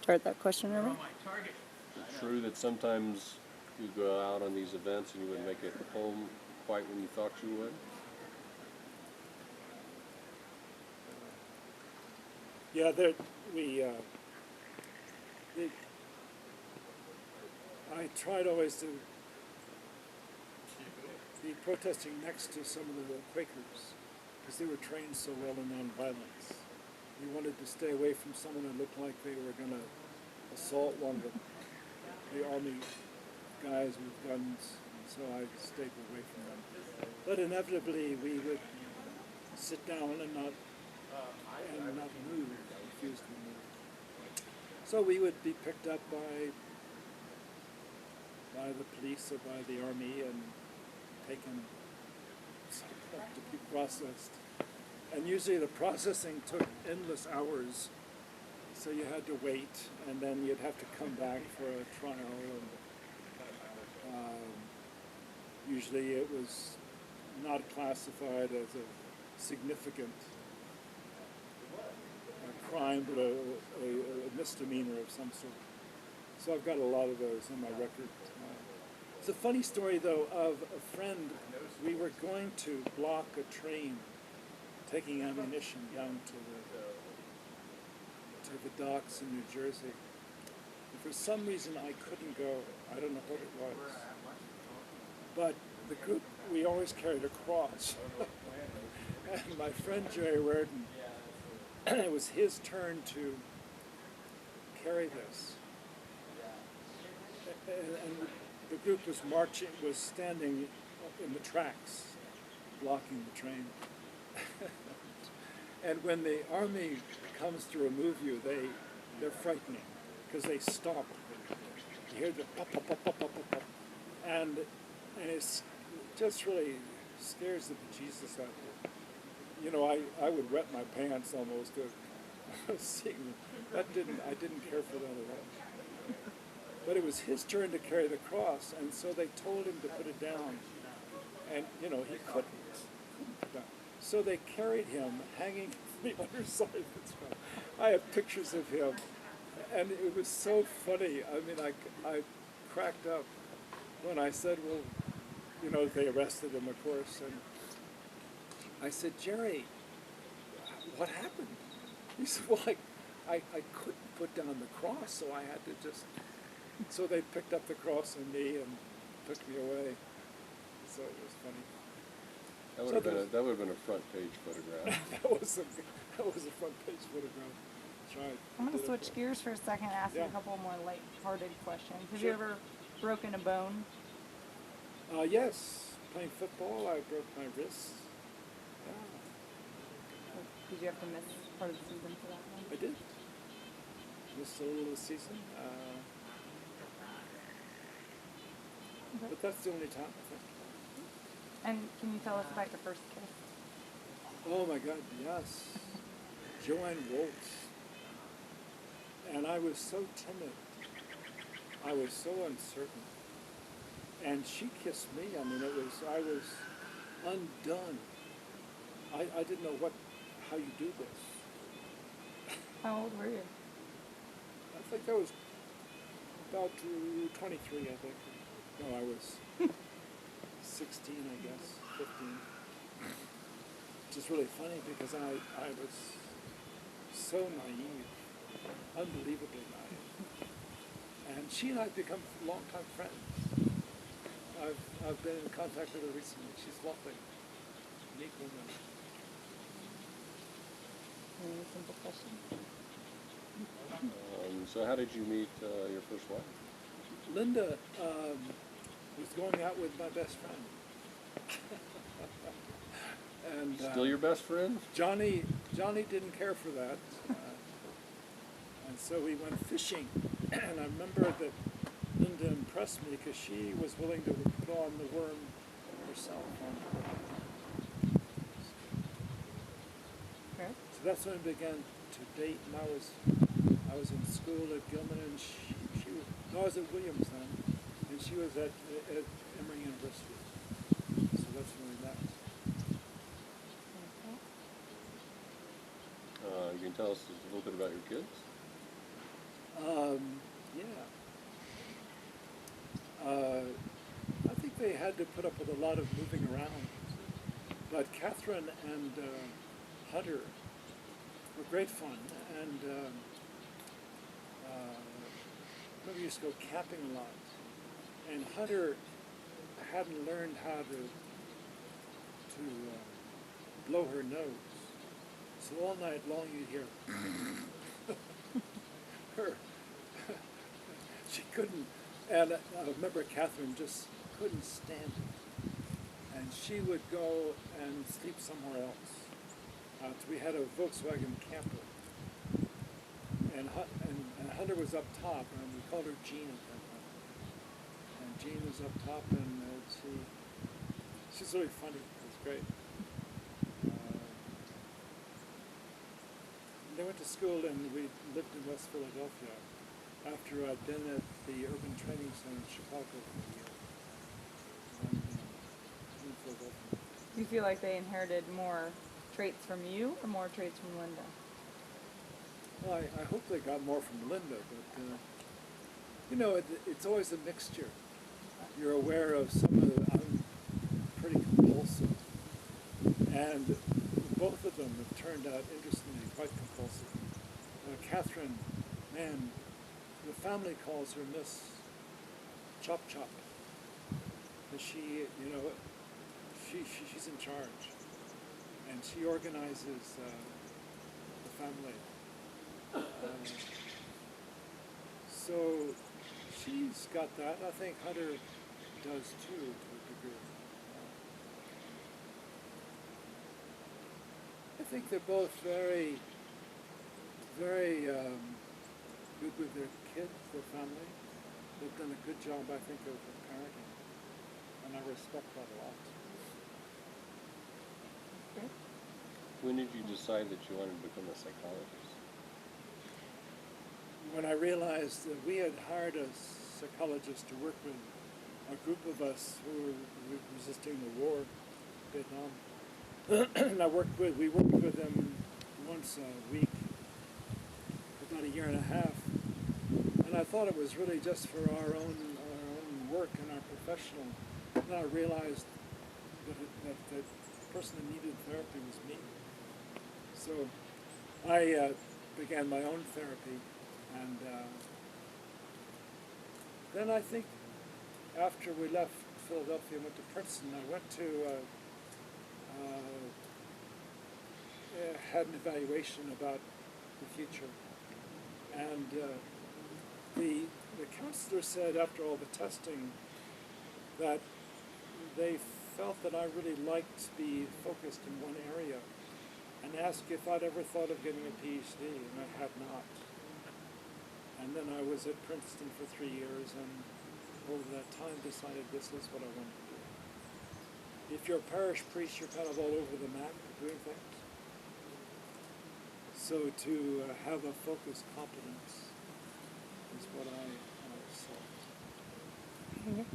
start that question over? Is it true that sometimes you go out on these events and you wouldn't make it home quite when you thought you would? Yeah, I tried always to be protesting next to some of the Quakers because they were trained so well in nonviolence. We wanted to stay away from someone who looked like they were going to assault one of the army guys with guns, and so I stayed away from them. But inevitably, we would sit down and not move, refuse to move. So we would be picked up by the police or by the army and taken to be processed. And usually the processing took endless hours, so you had to wait, and then you'd have to come back for a trial. And usually it was not classified as a significant crime, but a misdemeanor of some sort. So I've got a lot of those on my record. It's a funny story, though, of a friend. We were going to block a train taking ammunition down to the docks in New Jersey. And for some reason, I couldn't go. I don't know what it was. But the group, we always carried a cross. And my friend Jerry Reardon, it was his turn to carry this. And the group was standing in the tracks, blocking the train. And when the army comes to remove you, they're frightening because they stop. You hear the pop, pop, pop, pop, pop, pop, pop. And it's just really scares the bejesus out of you. You know, I would wet my pants almost seeing that. I didn't care for that at all. But it was his turn to carry the cross, and so they told him to put it down. And, you know, he couldn't put it down. So they carried him hanging from the underside of the truck. I have pictures of him, and it was so funny. I mean, I cracked up when I said, well, you know, they arrested him, of course, and I said, Jerry, what happened? He said, well, I couldn't put down the cross, so I had to just... So they picked up the cross on me and took me away. So it was funny. That would have been a front page photograph. that was a front page photograph. That's right. I'm going to switch gears for a second and ask you a couple more light-hearted questions. Have you ever broken a bone? Yes. Playing football, I broke my wrist. Yeah. Did you have to miss part of the season for that one? I did. Missed a little of the season. But that's the only time, I think. And can you tell us about your first kiss? Oh my God, yes. Joanne Woltz. And I was so timid. I was so uncertain. And she kissed me. I mean, I was undone. I didn't know how you do this. How old were you? I think I was about 23, I think. No, I was 16, I guess, 15. Which is really funny because I was so naive, unbelievably naive. And she and I have become longtime friends. I've been in contact with her recently. She's lovely, unique woman. Any simple questions? So how did you meet your first wife? Linda was going out with my best friend. And Still your best friend? Johnny didn't care for that. And so we went fishing. And I remember that Linda impressed me because she was willing to put on the worm herself. Okay. So that's when we began to date, and I was in school at Gilman, and I was at Williams then, and she was at Emory University. So that's when we met. Okay. You can tell us a little bit about your kids? really had to put up with a lot of moving around. But Catherine and Hunter were great fun, and we used to go camping a lot. And Hunter hadn't learned how to blow her nose, so all night long you'd hear her. She couldn't, and I remember Catherine just couldn't stand it, and she would go and sleep somewhere else. So we had a Volkswagen camper, and Hunter was up top, and we called her Jean at that time. And Jean was up top, and she's really funny. It was great. They went to school, and we lived in West Philadelphia after I'd been at the Urban Training Center in Chicago for a year. In Philadelphia. Do you feel like they inherited more traits from you or more traits from Linda? Well, I hope they got more from Linda, but you know, it's always a mixture. You're aware of some of the, I'm pretty compulsive, and both of them have turned out interestingly quite compulsive. Catherine, man, the family calls her Miss Chop Chop, because she, you know, she's in charge, and she organizes the family. So she's got that. I think Hunter does too, to a degree. I think they're both very, very good with their kids, their family. They've done a good job, I think, of parenting, and I respect that a lot. Okay. When did you decide that you wanted to become a psychologist? When I realized that we had hired a psychologist to work with a group of us who were resisting the war, Vietnam, and we worked with them once a week for about a year and a half, and I thought it was really just for our own work and our professional. And then I realized that the person that needed therapy was me. So I began my own therapy. And then I think after we left Philadelphia and went to Princeton, I went to had an evaluation about the future. And the counselor said after all the testing that they felt that I really liked to be focused in one area, and asked if I'd ever thought of getting a PhD, and I had not. And then I was at Princeton for 3 years, and over that time decided this is what I wanted to do. If you're a parish priest, you're kind of all over the map doing things. So to have a focused competence is what I saw. Okay.